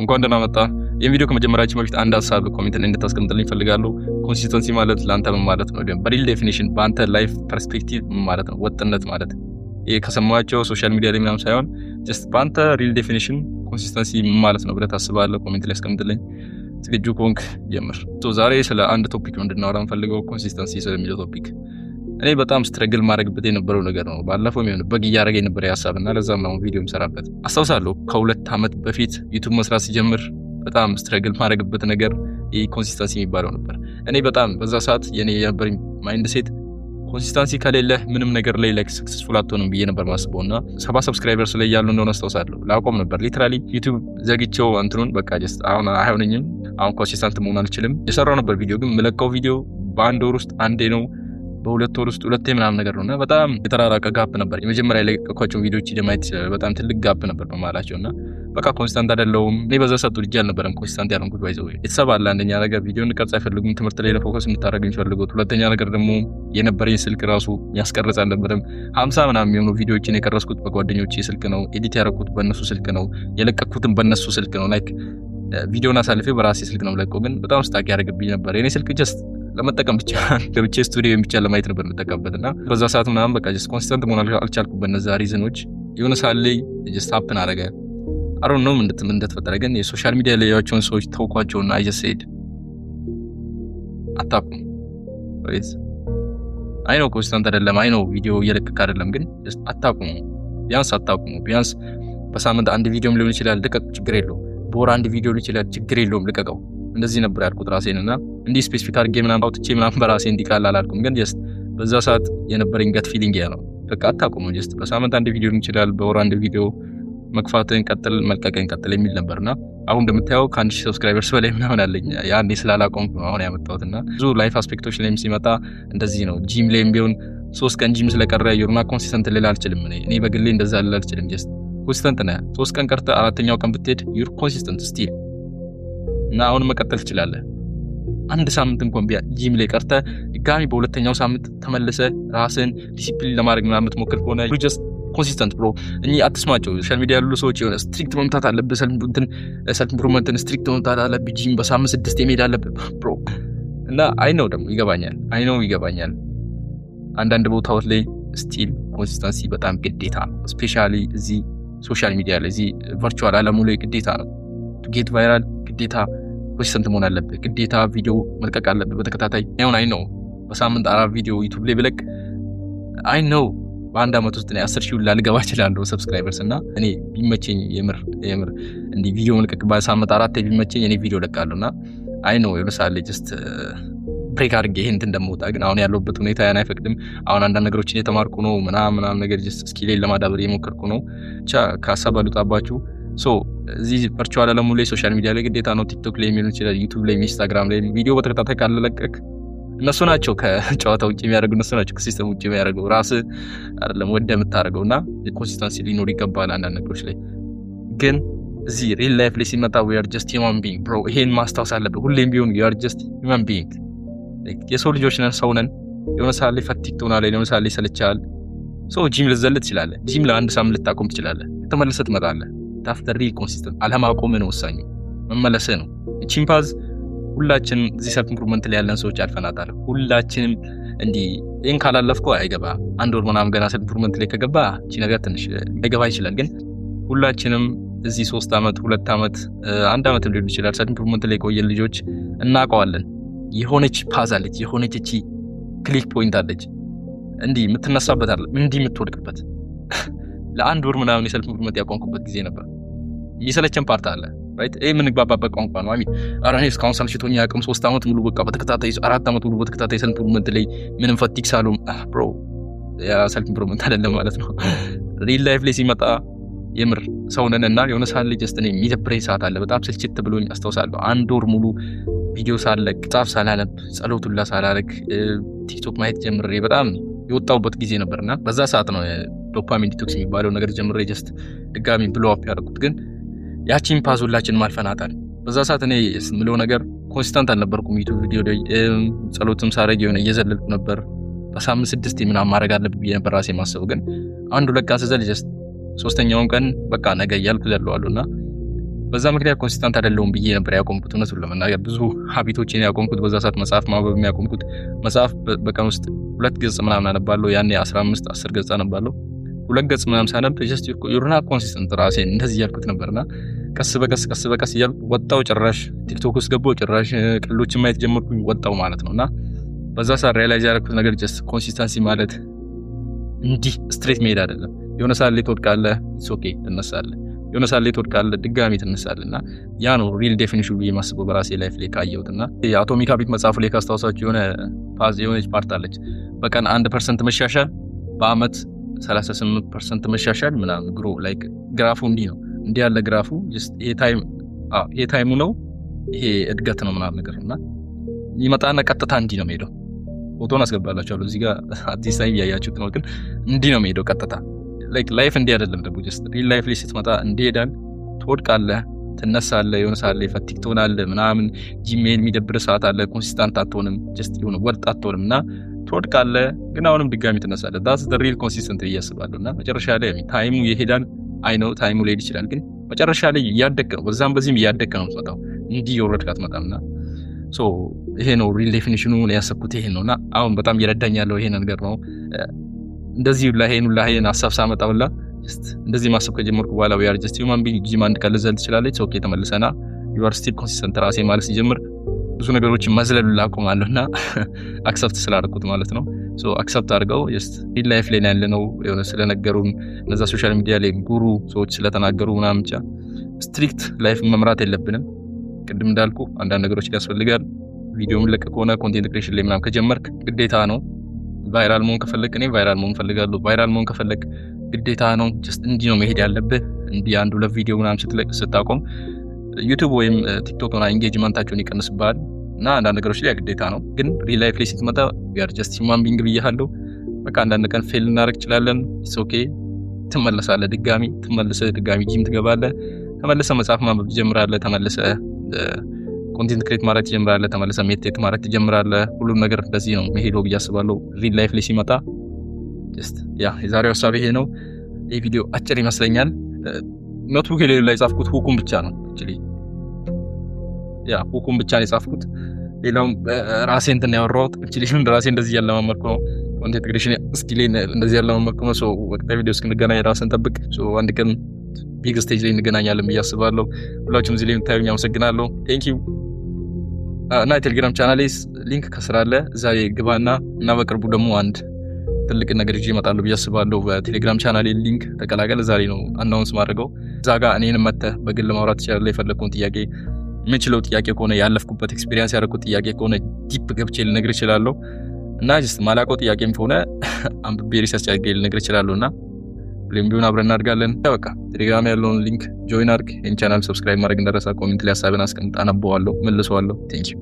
እንኳን ደህና መጣ። የቪዲዮ ከመጀመራችን በፊት አንድ ሀሳብ ኮሜንት ላይ እንድታስቀምጥልኝ ፈልጋለሁ። ኮንሲስተንሲ ማለት ለአንተ ምን ማለት ነው? በሪል ዴፊኒሽን በአንተ ላይፍ ፐርስፔክቲቭ ምን ማለት ነው? ወጥነት ማለት ይሄ ከሰማቸው ሶሻል ሚዲያ ላይ ምናምን ሳይሆን ጀስት በአንተ ሪል ዴፊኒሽን ኮንሲስተንሲ ምን ማለት ነው ብለህ ታስባለህ? ኮሜንት ላይ አስቀምጥልኝ። ዝግጁ ከሆንክ ጀምር። ዛሬ ስለ አንድ ቶፒክ ነው እንድናወራ የምፈልገው፣ ኮንሲስተንሲ ስለሚለው ቶፒክ። እኔ በጣም ስትረግል ማድረግበት የነበረው ነገር ነው። ባለፈው የሚሆን በግ እያደረገ የነበረ ሀሳብና ለዛም ነው ቪዲዮ የምሰራበት። አስታውሳለሁ ከ2 ዓመት በፊት ዩቲዩብ መስራት ሲጀምር በጣም ስትረግል ማድረግበት ነገር ይሄ ኮንሲስተንሲ የሚባለው ነበር። እኔ በጣም በዛ ሰዓት የኔ የነበረኝ ማይንድ ሴት ኮንሲስተንሲ ከሌለ ምንም ነገር ላይ ላይክ ሰክሰስፉል አትሆንም ብዬ ነበር ማስበውና 70 ሰብስክራይበርስ ላይ ያሉ እንደሆነ አስታውሳለሁ። ላቆም ነበር ሊትራሊ ዩቲዩብ ዘግቼው እንትኑን በቃ ጀስት አሁን አይሆነኝም፣ አሁን ኮንሲስተንት መሆን አልችልም። የሰራው ነበር ቪዲዮ ግን የምለቀው ቪዲዮ በአንድ ወር ውስጥ አንዴ ነው፣ በ2 ወር ውስጥ 2 ምናምን ነገር ነውና በጣም የተራራቀ ጋፕ ነበር። የመጀመሪያ ላይ ለቀኳቸው ቪዲዮዎች ለማየት በጣም ትልቅ ጋፕ ነበር በማላቸውና በቃ ኮንሲስተንት አይደለሁም። እኔ በዛ ሰዓት ልጅ አልነበረም ኮንሲስተንት ያልሆንኩት። ባይዘው የተሰባለ አንደኛ ነገር ቪዲዮ እንድቀርጽ አይፈልጉም፣ ትምህርት ላይ ለፎከስ እንድታደርግ የሚፈልጉት። ሁለተኛ ነገር ደግሞ የነበረኝ ስልክ ራሱ ያስቀርጽ አልነበረም። 50 ምናምን የሚሆኑ ቪዲዮዎችን የቀረጽኩት በጓደኞቼ ስልክ ነው፣ ኤዲት ያደረኩት በእነሱ ስልክ ነው፣ የለቀኩትም በእነሱ ስልክ ነው። ላይክ ቪዲዮን አሳልፌ በራሴ ስልክ ነው ለቀው፣ ግን በጣም ስታክ ያደርግብኝ ነበር። የኔ ስልክ ጀስት ለመጠቀም ብቻ ገብቼ ስቱዲዮ ብቻ ለማየት ነበር የምጠቀምበትና በዛ ሰዓት ምናምን በቃ ጀስት ኮንሲስተንት መሆን አልቻልኩም በእነዛ ሪዝኖች። የሆነ ሰዓት ላይ ጀስት ሀፕን አደረገ። አሮን ነው ምን እንደተፈጠረ ግን የሶሻል ሚዲያ ላይ ያያቸውን ሰዎች ተውኳቸውና አይ ጀስት ሴድ አታቁም ወይስ አይ ነው ኮንሲስተንት አይደለም፣ አይ ነው ቪዲዮ እየለቀቀ አይደለም፣ ግን ጀስት አታቁም። ቢያንስ አታቁም። ቢያንስ በሳምንት አንድ ቪዲዮም ሊሆን ይችላል፣ ልቀቅ፣ ችግር የለውም። በወር አንድ ቪዲዮ ሊሆን ይችላል፣ ችግር የለውም፣ ልቀቀው። እንደዚህ ነበር ያልኩት ራሴንና እንዲህ ስፔሲፊክ አድርጌ ምናምን አውጥቼ ምናምን በራሴ እንዲቃል አላልኩም፣ ግን ጀስት በዛ ሰዓት የነበረኝ ገት ፊሊንግ ያ ነው። በቃ አታቁም። ጀስት በሳምንት አንድ ቪዲዮ ሊሆን ይችላል፣ በወር አንድ ቪዲዮ መክፋትን ቀጥል፣ መልቀቀን ቀጥል የሚል ነበርና አሁን እንደምታየው ከ1000 ሰብስክራይበርስ በላይ ምናምን አለኝ። ያኔ ስላላቆምኩ ነው አሁን ያመጣሁትና ብዙ ላይፍ አስፔክቶች ላይም ሲመጣ እንደዚህ ነው። ጂም ላይም ቢሆን 3 ቀን ጂም ስለቀረ you're not consistent ልል አልችልም። እኔ በግሌ እንደዛ ልል አልችልም። ጀስት ኮንሲስተንት ነህ። 3 ቀን ቀርተ 4ኛው ቀን ብትሄድ you're consistent still እና አሁን መቀጠል ትችላለህ። አንድ ሳምንት እንኳን ጂም ላይ ቀርተ ድጋሚ በሁለተኛው ሳምንት ተመለሰ ራስን ዲሲፕሊን ለማድረግ ምናምን የምትሞክር ከሆነ you just consistent bro። እኔ አትስማቸው ሶሻል ሚዲያ ያሉ ሰዎች የሆነ ስትሪክት መምታት አለብህ፣ ሰልፍ ኢምፕሩቭመንትን ስትሪክት መምታት አለብህ፣ ጂም በሳምንት 6 የሚሄድ አለብህ bro። እና አይ ነው ደግሞ ይገባኛል። አንዳንድ ቦታዎች ላይ ስቲል ኮንሲስተንሲ በጣም ግዴታ ነው። ስፔሻሊ እዚህ ሶሻል ሚዲያ ላይ እዚህ ቨርቹዋል ዓለሙ ላይ ግዴታ ነው። ጌት ቫይራል ግዴታ ኮንሲስተንት መሆን አለብህ። ግዴታ ቪዲዮ መልቀቅ አለብህ በተከታታይ። አይ ነው በሳምንት 4 ቪዲዮ ዩቲዩብ ላይ ብለቅ አይ ነው በአንድ አመት ውስጥ ነው 10,000 ላልገባ እችላለሁ ሰብስክራይበርስ። እና እኔ ቢመቸኝ የምር እንዲ ቪዲዮ መልቀቅ በሳምንት 4 ቢመቸኝ እኔ ቪዲዮ ለቃለሁና አይ ነው የምሳሌ ጀስት ብሬክ አድርጌ ይሄን እንደምወጣ፣ ግን አሁን ያለውበት ሁኔታ ያን አይፈቅድም። አሁን አንዳንድ ነገሮችን እየተማርኩ ነው ምናምን ነገር ጀስት ስኪሌን ለማዳበር እየሞከርኩ ነው። ብቻ ከሀሳብ አልወጣባችሁ። እዚህ ቨርቹዋል ዓለሙ ላይ ሶሻል ሚዲያ ላይ ግዴታ ነው። ቲክቶክ ላይ የሚሆን ይችላል፣ ዩቲዩብ ላይ፣ ኢንስታግራም ላይ ቪዲዮ በተከታታይ ካለለቀቅ እነሱ ናቸው ከጨዋታ ውጪ የሚያደርጉ፣ እነሱ ናቸው ከሲስተም ውጪ የሚያደርጉ። ራስ አይደለም ወደ የምታደርገውና ኮንሲስተንሲ ሊኖር ይገባል አንዳንድ ነገሮች ላይ። ግን እዚህ ሪል ላይፍ ላይ ሲመጣ we are just human being bro። ይሄን ማስታወስ አለብህ ሁሌም ቢሆን you are just human being። የሰው ልጆች ነን፣ ሰው ነን። የሆነ ሰዓት ላይ ፈቲግ ትሆናለህ፣ የሆነ ሰዓት ላይ ይሰለችሃል። ጂም ልትዘል ትችላለህ፣ ጂም ለአንድ ሳምንት ልታቆም ትችላለህ፣ ተመልሰህ ትመጣለህ። ታፍተር ሪል ኮንሲስተንት አለማቆም ነው ወሳኙ፣ መመለስህ ነው። እቺን ፓዝ ሁላችንም እዚህ ሰልፍ ኢምፕሩቭመንት ላይ ያለን ሰዎች አልፈናታል። ሁላችንም እንዲህ ይሄን ካላለፍከው አይገባ። አንድ ወር ምናምን ገና ሰልፍ ኢምፕሩቭመንት ላይ ከገባ እቺ ነገር ትንሽ አይገባ ይችላል። ግን ሁላችንም እዚህ 3 ዓመት 2 ዓመት 1 ዓመት ሊሆን ይችላል ሰልፍ ኢምፕሩቭመንት ላይ ቆየን ልጆች እናውቀዋለን። የሆነች ፓዝ አለች፣ የሆነች እቺ ክሊክ ፖይንት አለች፣ እንዲህ የምትነሳበት አይደል እንዲህ የምትወድቅበት። ለአንድ ወር ምናምን የሰልፍ ኢምፕሩቭመንት ያቆምኩበት ጊዜ ነበር። የሰለቸን ፓርት አለ ራይት። ምን ግባባበት ቋንቋ ነው አሚን። አራኔ እስካሁን ሰልችቶኝ ያቅም 3 ዓመት ሙሉ በቃ በተከታታይ 4 ዓመት ሙሉ በተከታታይ ሰልፍ ኢምፕሩቭመንት ላይ ምንም ፈቲግ ሳሉም bro ያ ሰልፍ ኢምፕሩቭመንት አይደለም ማለት ነው። ሪል ላይፍ ላይ ሲመጣ የምር ሰው ነንና የሆነ ሰዓት ላይ ጀስት ነው የሚደብረኝ ሰዓት አለ። በጣም ስልችት ብሎኝ አስታውሳለሁ። አንድ ወር ሙሉ ቪዲዮ ሳለቅ ጻፍ ሳላነብ ጸሎቱላ ሳላረግ ቲክቶክ ማየት ጀምሬ በጣም የወጣውበት ጊዜ ነበርና በዛ ሰዓት ነው ዶፓሚን ዲቶክስ የሚባለው ነገር ጀምሬ ጀስት ድጋሚ ብሎ አፕ ያደረኩት። ግን ያቺን ፓዝ ሁላችንም አልፈናታል። በዛ ሰዓት እኔ ምለው ነገር ኮንሲስተንት አልነበርኩም። ዩቲዩብ ቪዲዮ ላይ ጸሎትም ሳረግ የሆነ እየዘለልኩ ነበር። በሳምንት 6 ምናምን ማድረግ አለብኝ ነበር ራሴ ማሰብ። ግን አንዱ ለቃ ስዘል ጀስት 3ኛውን ቀን በቃ ነገ እያልኩ ዘለዋለሁና በዛ ምክንያት ኮንሲስተንት አይደለሁም ብዬ ነበር ያቆምኩት። እውነቱን ለመናገር ብዙ ሀቢቶችን ያቆምኩት በዛ ሰዓት መጽሐፍ ማንበብ የሚያቆምኩት መጽሐፍ በቀን ውስጥ 2 ገጽ ምናምን አነባለሁ። ያኔ 15-10 ገጽ አነባለሁ። 2 ገጽ ምናምን ሳነብ ጀስት ዩርና ኮንሲስተንት ራሴን እንደዚህ ያልኩት ነበርና ቀስ በቀስ እያልኩ ወጣው። ጭራሽ ቲክቶክ ውስጥ ገባው። ጭራሽ ቀልዶችን ማየት ጀመርኩኝ። ወጣው ማለት ነውና በዛ ሰዓት ሪያላይዝ ያደረኩት ነገር ጀስት ኮንሲስተንሲ ማለት እንዲህ ስትሬት መሄድ አይደለም። የሆነ ሰዓት ላይ ትወድቃለህ፣ ኢትስ ኦኬ ትነሳለህ። የሆነ ሰዓት ላይ ትወድቃለህ፣ ድጋሚ ትነሳለህና ያ ነው ሪል ዴፊኒሽኑ ብዬ የማስበው በራሴ ላይፍ ላይ ካየሁትና የአቶሚክ ሀቢት መጽሐፉ ላይ ካስታውሳችሁ የሆነች ፓርት አለች። በቀን 1% መሻሻል በአመት 38% መሻሻል ምናምን ግሮ ላይክ ግራፉ እንዲህ ነው። እንዲህ ያለ ግራፉ ጀስት ይሄ ታይሙ ነው፣ ይሄ እድገት ነው ምናምን ነገርና ይመጣና ቀጥታ እንዲህ ነው የሚሄደው። ፎቶን አስገባላችኋለሁ እዚህ ጋር አዲስ ላይ ያያችሁት ነው። ግን እንዲህ ነው የሚሄደው ቀጥታ ላይክ ላይፍ እንዲህ አይደለም። ደግሞ ጀስት ሪል ላይፍ ላይ ስትመጣ እንዲሄዳል። ትወድቃለህ፣ ትነሳለህ፣ የሆነ ሰዓት ላይ ፈቲግ ትሆናለህ ምናምን። ጂሜል የሚደብር ሰዓት አለ። ኮንሲስታንት አትሆንም፣ ጀስት የሆነ ወጥ አትሆንምና ትወድቃለህ፣ ግን አሁንም ድጋሚ ትነሳለህ። that's the real consistent ብዬ አስባለሁና መጨረሻ ላይ ታይሙ ይሄዳል። አይ ነው ታይሙ ሊሄድ ይችላል፣ ግን መጨረሻ ላይ እያደገ ነው። በዛም በዚህም እያደገ ነው የምትመጣው። እንዲህ የወረድክ አትመጣምና ሶ ይሄ ነው ሪል ዴፊኒሽኑ ነው ያሰብኩት ይሄ ነውና አሁን በጣም እየረዳኝ ያለው ይሄ ነገር ነው። እንደዚህ ላይሄን ሐሳብ ሳመጣውላ ጀስት እንደዚህ ማሰብ ከጀመርኩ በኋላ we are just human being ጂም አንድ ቀን ልዘል ትችላለች። ኦኬ ተመልሰና you are still consistent ራሴ ማለት ሲጀምር ብዙ ነገሮችን መዝለሉ ላቆማለሁና አክሰፕት ስላደረኩት ማለት ነው። ሶ አክሰፕት አድርገው ጀስት ሪል ላይፍ ላይ ያለነው የሆነ ስለነገሩን እነዛ ሶሻል ሚዲያ ላይ ጉሩ ሰዎች ስለተናገሩ ምናምን ብቻ ስትሪክት ላይፍ መምራት የለብንም። ቅድም እንዳልኩ አንዳንድ ነገሮች ያስፈልጋል። ቪዲዮ ምለቅ ከሆነ ኮንቴንት ክሬሽን ላይ ምናምን ከጀመርክ ግዴታ ነው። ቫይራል መሆን ከፈለክ እኔ ቫይራል መሆን ፈልጋለሁ። ቫይራል መሆን ከፈለክ ግዴታ ነው። ጀስት እንዲህ ነው መሄድ ያለብህ። እንዲህ አንድ 2 ቪዲዮ ምናምን ስትለቅ ስታቆም ዩቲዩብ ወይም ቲክቶክ እና ኢንጌጅመንታቸውን ይቀንስብሃል እና አንዳንድ ነገሮች ላይ ግዴታ ነው። ግን ሪል ላይፍ ላይ ስትመጣ we are just human being ብዬሃለሁ። በቃ አንዳንድ ቀን ፌል እናደርግ እንችላለን። ኢትስ ኦኬ። ትመለሳለህ፣ ድጋሚ ጂም ትገባለህ፣ ተመልሰህ መጽሐፍ ማንበብ ትጀምራለህ፣ ተመልሰህ ኮንቴንት ክሬት ማድረግ ትጀምራለህ፣ ተመልሰህ ሜዲቴት ማድረግ ትጀምራለህ። ሁሉም ነገር እንደዚህ ነው መሄደው ብዬ አስባለሁ ሪል ላይፍ ላይ ሲመጣ። ጀስት የዛሬው ሀሳብ ይሄ ነው። ይሄ ቪዲዮ አጭር ይመስለኛል። ኖትቡክ ላይ የጻፍኩት ሁኩም ብቻ ነው actually ሁኩም ብቻ ነው የጻፍኩት። ሌላውም ራሴ እንትን ያወራሁት actually ራሴ እንደዚህ ያለማመድኩ ነው። ኮንቴንት ክሬሽን ስኪል እንደዚህ ያለማመድኩ ነው። ሶ ወቅታዊ ቪዲዮ እስክንገናኝ ራስን ጠብቅ። ሶ አንድ ቀን ቢግ ስቴጅ ላይ እንገናኛለን ብዬ አስባለሁ። ሁላችሁም እዚህ ላይ የምታዩኝ አመሰግናለሁ። ቴንክ ዩ። እና የቴሌግራም ቻናሌ ሊንክ ከስር አለ፣ እዛ ላይ ግባና እና በቅርቡ ደግሞ አንድ ትልቅ ነገር ይዤ እመጣለሁ ብዬ አስባለሁ። በቴሌግራም ቻናሌ ሊንክ ተቀላቀል። ዛሬ ነው አናውንስ ማድረገው። እዛ ጋር እኔንም መተህ በግል ማውራት ትችላለህ። የፈለግከውን ጥያቄ የምችለው ጥያቄ ከሆነ ያለፍኩበት ኤክስፒሪየንስ ያደረኩት ጥያቄ ከሆነ ዲፕ ገብቼ ልነግር እችላለሁ። እና ጀስት ማላውቀው ጥያቄም ከሆነ አንብቤ ሪሰርች አድርጌ ልነግር እችላለሁና ሁሌም ቢሆን አብረን እናድጋለን። በቃ ቴሌግራም ያለውን ሊንክ ጆይን አድርግ። ይህን ቻናል ሰብስክራይብ ማድረግ እንዳትረሳ። ኮሜንት ላይ ሀሳብን አስቀምጥ፣ አነበዋለሁ፣ መልሰዋለሁ። ቴንክ ዩ